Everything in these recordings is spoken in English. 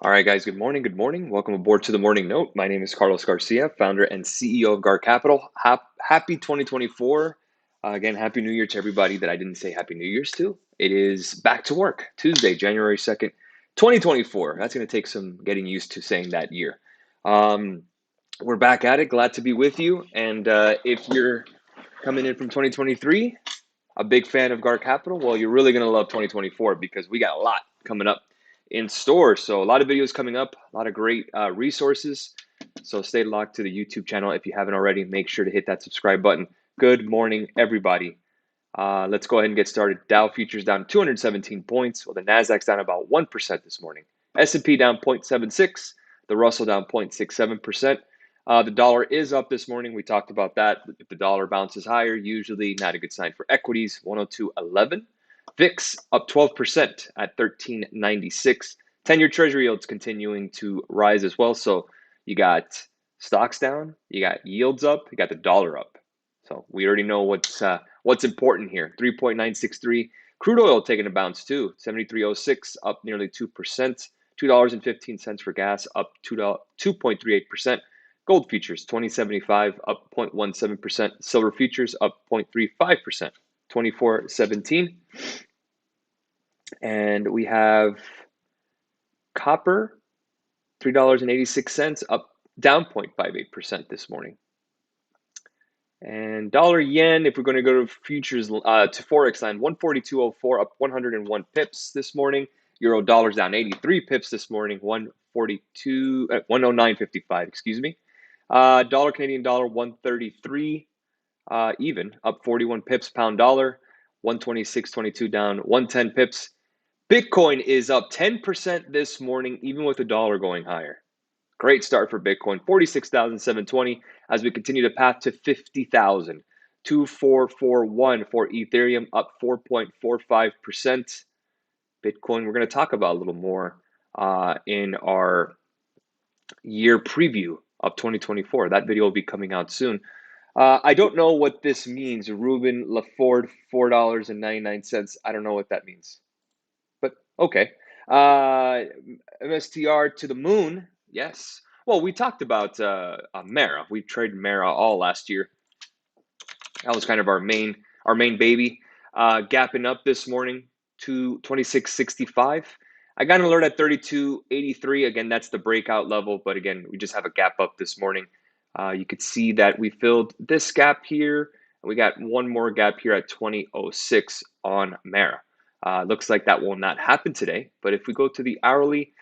All right, guys, good morning. Good morning. Welcome aboard to the Morning Note. My name is Carlos Garcia, founder and CEO of Gar Capital. Happy 2024. Again, Happy New Year to everybody that I didn't say Happy New Year's to. It is back to work, Tuesday, January 2nd, 2024. That's going to take some getting used to saying that year. We're back at it. Glad to be with you. And if you're coming in from 2023, a big fan of Gar Capital, well, you're really going to love 2024 because we got a lot coming up in store. So a lot of videos coming up, a lot of great resources. So stay locked to the YouTube channel. If you haven't already, make sure to hit that subscribe button. Good morning, everybody. Let's go ahead and get started. Dow futures down 217 points, while the Nasdaq's down about 1% this morning. S&P down 0.76, the Russell down 0.67%. The dollar is up this morning. We talked about that. If the dollar bounces higher, usually not a good sign for equities. 102.11. VIX up 12% at 1396. 10-year Treasury yields continuing to rise as well. So you got stocks down, you got yields up, you got the dollar up. So we already know what's important here. 3.963. Crude oil taking a bounce too. 73.06 up nearly 2%. $2.15 for gas up 2.38%. Gold futures 2075 up 0.17%. Silver futures up 0.35%. 24.17. And we have copper, $3.86, up down 0.58% this morning. And dollar yen, if we're going to go to futures to Forex line, 142.04, up 101 pips this morning. Euro dollar's down 83 pips this morning, 109.55, excuse me. Dollar Canadian dollar, 133 even, up 41 pips. Pound dollar, 126.22 down 110 pips. Bitcoin is up 10% this morning, even with the dollar going higher. Great start for Bitcoin, 46,720 as we continue to path to 50,000. 2441 for Ethereum, up 4.45%. Bitcoin, we're going to talk about a little more in our year preview of 2024. That video will be coming out soon. I don't know what this means. Ruben LaFord, $4.99. I don't know what that means. But okay. MSTR to the moon. Yes. Well, we talked about Mara. We traded Mara all last year. That was kind of our main baby. Gapping up this morning to 26.65. I got an alert at 32.83. Again, that's the breakout level. But again, we just have a gap up this morning. You could see that we filled this gap here. And we got one more gap here at 20.06 on Mara. Looks like that will not happen today. But if we go to the hourly,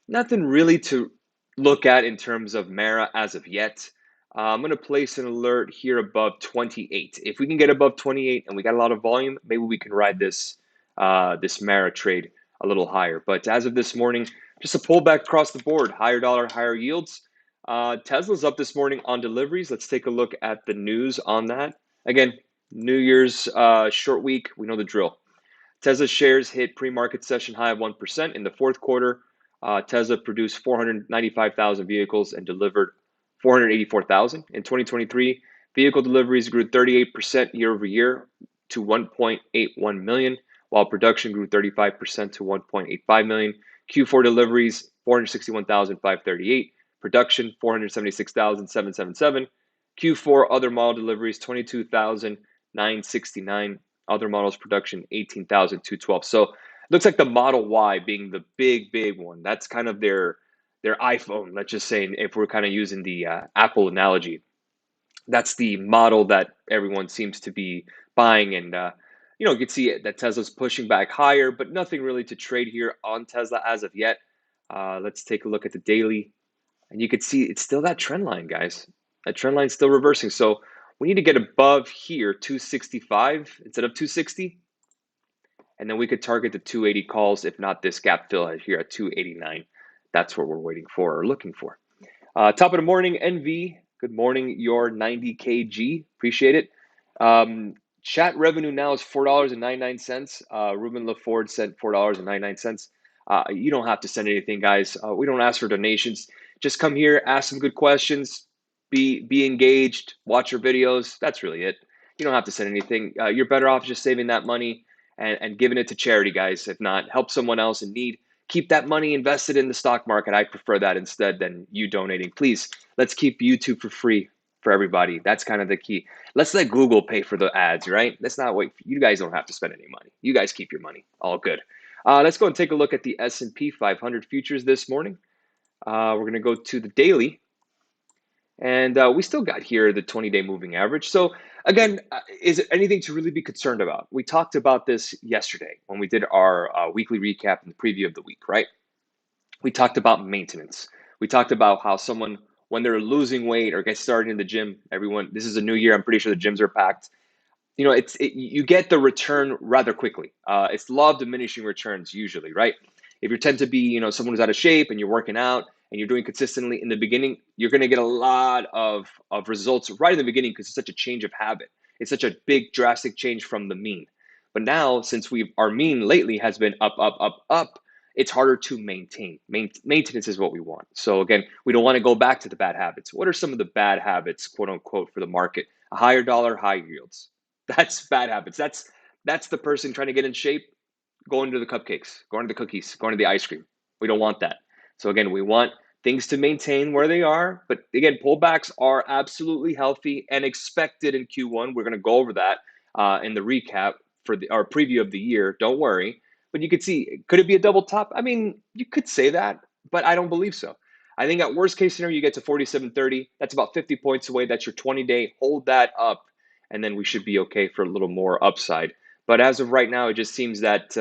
nothing really to look at in terms of Mara as of yet. I'm going to place an alert here above 28. If we can get above 28 and we got a lot of volume, maybe we can ride this Mara trade a little higher. But as of this morning, just a pullback across the board. Higher dollar, higher yields. Tesla's up this morning on deliveries. Let's take a look at the news on that. Again, New Year's short week. We know the drill. Tesla shares hit pre-market session high of 1% in the fourth quarter. Tesla produced 495,000 vehicles and delivered 484,000. In 2023, vehicle deliveries grew 38% year over year to 1.81 million, while production grew 35% to 1.85 million. Q4 deliveries, 461,538. Production, 476,777. Q4 other model deliveries, 22,969. Other models production, 18,212. So it looks like the Model Y being the big one. That's kind of their iPhone. Let's just say, if we're kind of using the Apple analogy, that's the model that everyone seems to be buying. And you can see that Tesla's pushing back higher, but nothing really to trade here on Tesla as of yet. Let's take a look at the daily, and you can see it's still that trend line, guys. That trend line's still reversing. So we need to get above here, 265 instead of 260. And then we could target the 280 calls, if not this gap fill here at 289. That's what we're waiting for or looking for. Top of the morning, NV. Good morning, your 90KG. Appreciate it. Chat revenue now is $4.99. Ruben LaFord said $4.99. You don't have to send anything, guys. We don't ask for donations. Just come here, ask some good questions, be engaged, watch your videos. That's really it. You don't have to send anything. You're better off just saving that money and giving it to charity, guys. If not, help someone else in need. keep that money invested in the stock market. I prefer that instead than you donating. Please, let's keep YouTube for free for everybody. That's kind of the key. Let's let Google pay for the ads, right? Let's not wait. You guys don't have to spend any money. You guys keep your money. All good. Let's go and take a look at the S&P 500 futures this morning. We're going to go to the daily. And we still got here the 20-day moving average. So again, is it anything to really be concerned about? We talked about this yesterday when we did our weekly recap and the preview of the week, right? We talked about maintenance. We talked about how someone, when they're losing weight or get started in the gym, everyone, this is a new year. I'm pretty sure the gyms are packed. You get the return rather quickly. It's the law of diminishing returns usually, right? If you tend to be, someone who's out of shape and you're working out and you're doing consistently in the beginning, you're going to get a lot of results right in the beginning because it's such a change of habit. It's such a big drastic change from the mean. But now, since our mean lately has been up, up, up, up, it's harder to maintain. Maintenance is what we want. So again, we don't want to go back to the bad habits. What are some of the bad habits, quote unquote, for the market? A higher dollar, high yields. That's bad habits. That's the person trying to get in shape, going to the cupcakes, going to the cookies, going to the ice cream. We don't want that. So again, we want things to maintain where they are. But again, pullbacks are absolutely healthy and expected in Q1. We're going to go over that in the recap for our preview of the year. Don't worry. But you could see, could it be a double top? I mean, you could say that, but I don't believe so. I think at worst case scenario, you get to 47.30. That's about 50 points away. That's your 20-day. Hold that up, and then we should be okay for a little more upside. But as of right now, it just seems that,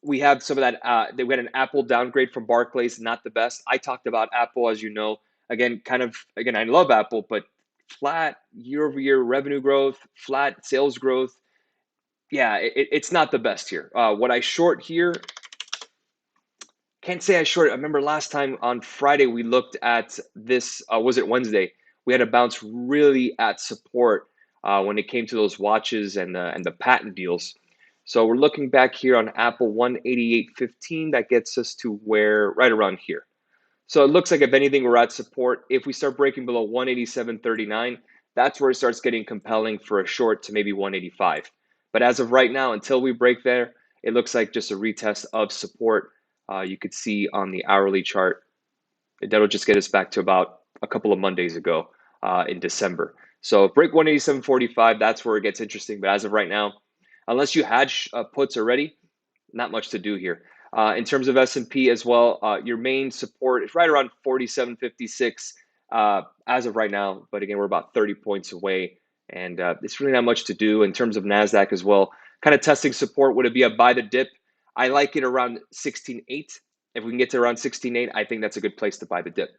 we have some of that. We had an Apple downgrade from Barclays, not the best. I talked about Apple, as you know. Again, I love Apple, but flat year-over-year revenue growth, flat sales growth. Yeah, it's not the best here. What I short here, can't say I short. I remember last time on Friday we looked at this. Was it Wednesday? We had a bounce really at support when it came to those watches and the patent deals. So we're looking back here on Apple 188.15. That gets us to where right around here. So it looks like if anything we're at support. If we start breaking below 187.39, that's where it starts getting compelling for a short to maybe 185. But as of right now, until we break there, it looks like just a retest of support. You could see on the hourly chart, that'll just get us back to about a couple of Mondays ago in December. So break 187.45, that's where it gets interesting. But as of right now, unless you had puts already, not much to do here. In terms of S&P as well, your main support is right around 47.56 as of right now. But again, we're about 30 points away, and it's really not much to do. In terms of NASDAQ as well, kind of testing support. Would it be a buy the dip? I like it around 16.8. If we can get to around 16.8, I think that's a good place to buy the dip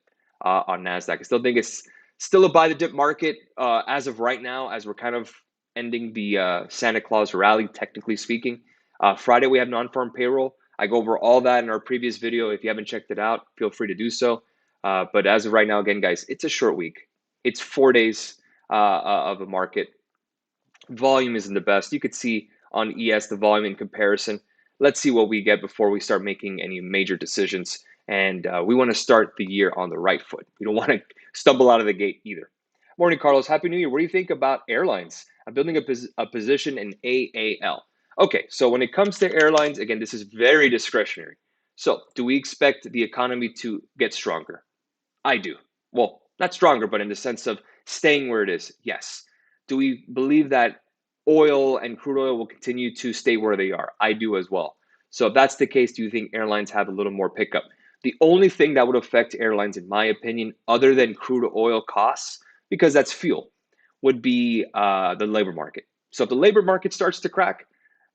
on NASDAQ. I still think it's still a buy the dip market as of right now, as we're kind of ending the Santa Claus rally, technically speaking. Friday, we have non-farm payroll. I go over all that in our previous video. If you haven't checked it out, feel free to do so. But as of right now, again, guys, it's a short week. It's 4 days of a market. Volume isn't the best. You could see on ES the volume in comparison. Let's see what we get before we start making any major decisions. And we want to start the year on the right foot. We don't want to stumble out of the gate either. Morning, Carlos. Happy New Year. What do you think about airlines? I'm building a position in AAL. Okay, so when it comes to airlines, again, this is very discretionary. So do we expect the economy to get stronger? I do. Well, not stronger, but in the sense of staying where it is, yes. Do we believe that oil and crude oil will continue to stay where they are? I do as well. So if that's the case, do you think airlines have a little more pickup? The only thing that would affect airlines, in my opinion, other than crude oil costs, because that's fuel, would be the labor market. So if the labor market starts to crack,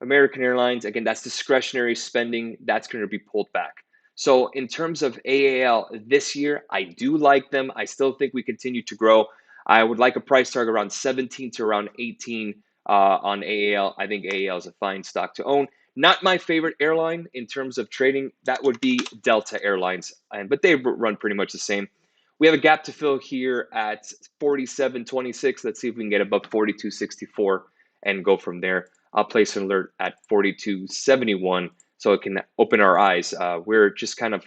American Airlines, again, that's discretionary spending, that's going to be pulled back. So in terms of AAL this year, I do like them. I still think we continue to grow. I would like a price target around 17 to around 18 on AAL. I think AAL is a fine stock to own. Not my favorite airline in terms of trading. That would be Delta Airlines, but they run pretty much the same. We have a gap to fill here at 47.26. Let's see if we can get above 42.64 and go from there. I'll place an alert at 42.71 so it can open our eyes. We're just kind of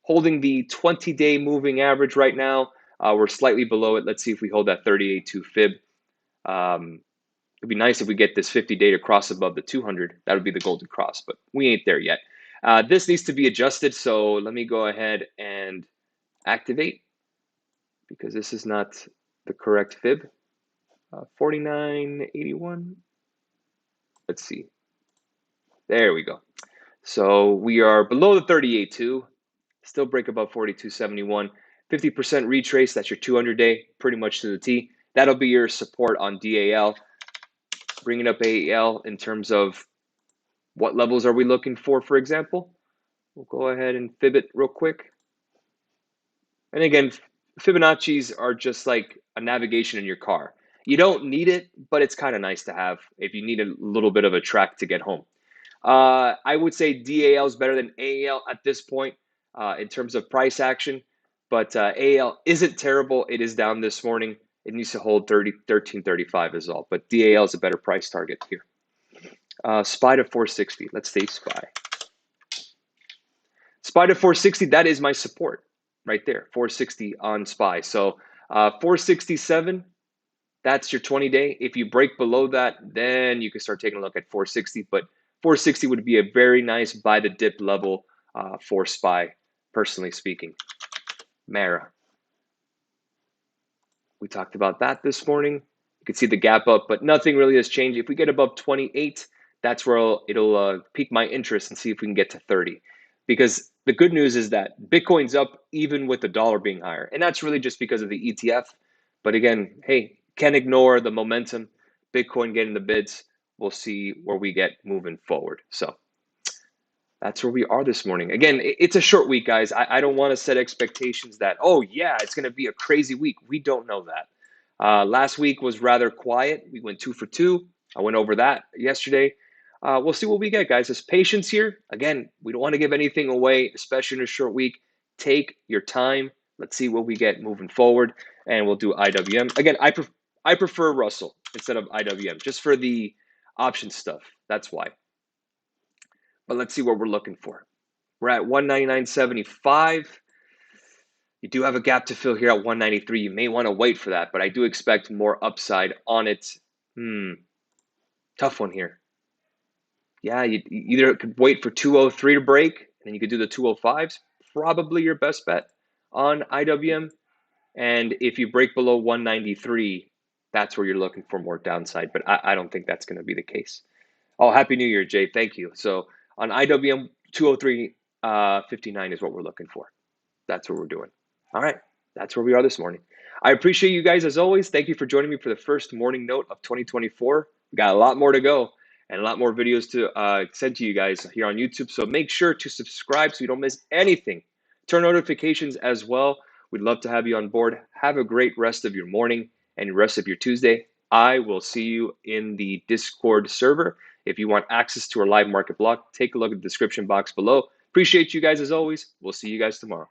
holding the 20-day moving average right now. We're slightly below it. Let's see if we hold that 38.2 fib. It'd be nice if we get this 50-day to cross above the 200. That would be the golden cross, but we ain't there yet. This needs to be adjusted, so let me go ahead and activate because this is not the correct fib. 49.81. Let's see. There we go. So we are below the 38.2. Still break above 42.71. 50% retrace. That's your 200-day, pretty much to the T. That'll be your support on DAL. Bringing up AEL in terms of what levels are we looking for example. We'll go ahead and fib it real quick. And again, Fibonacci's are just like a navigation in your car. You don't need it, but it's kind of nice to have if you need a little bit of a track to get home. I would say DAL is better than AAL at this point in terms of price action, but AAL isn't terrible. It is down this morning. It needs to hold 13.35 is all, but DAL is a better price target here. SPY to 460. Let's stay SPY. SPY to 460, that is my support right there, 460 on SPY. So 467, that's your 20-day. If you break below that, then you can start taking a look at 460. But 460 would be a very nice buy the dip level for SPY, personally speaking. Mara. We talked about that this morning. You can see the gap up, but nothing really has changed. If we get above 28, that's where it'll pique my interest and see if we can get to 30. Because the good news is that Bitcoin's up even with the dollar being higher. And that's really just because of the ETF. But again, hey, can't ignore the momentum. Bitcoin getting the bids. We'll see where we get moving forward. So that's where we are this morning. Again, it's a short week, guys. I don't want to set expectations that, oh, yeah, it's going to be a crazy week. We don't know that. Last week was rather quiet. We went 2 for 2. I went over that yesterday. We'll see what we get, guys. There's patience here. Again, we don't want to give anything away, especially in a short week. Take your time. Let's see what we get moving forward, and we'll do IWM. Again, I prefer Russell instead of IWM, just for the option stuff. That's why. But let's see what we're looking for. We're at 199.75. You do have a gap to fill here at 193. You may want to wait for that, but I do expect more upside on it. Tough one here. Yeah, you either could wait for 203 to break, and then you could do the 205s. Probably your best bet on IWM. And if you break below 193, that's where you're looking for more downside. But I don't think that's going to be the case. Oh, Happy New Year, Jay. Thank you. So on IWM, 203.59 is what we're looking for. That's what we're doing. All right. That's where we are this morning. I appreciate you guys as always. Thank you for joining me for the first morning note of 2024. We got a lot more to go and a lot more videos to send to you guys here on YouTube. So make sure to subscribe so you don't miss anything. Turn notifications as well. We'd love to have you on board. Have a great rest of your morning and the rest of your Tuesday. I will see you in the Discord server. If you want access to our live market block, take a look at the description box below. Appreciate you guys as always. We'll see you guys tomorrow.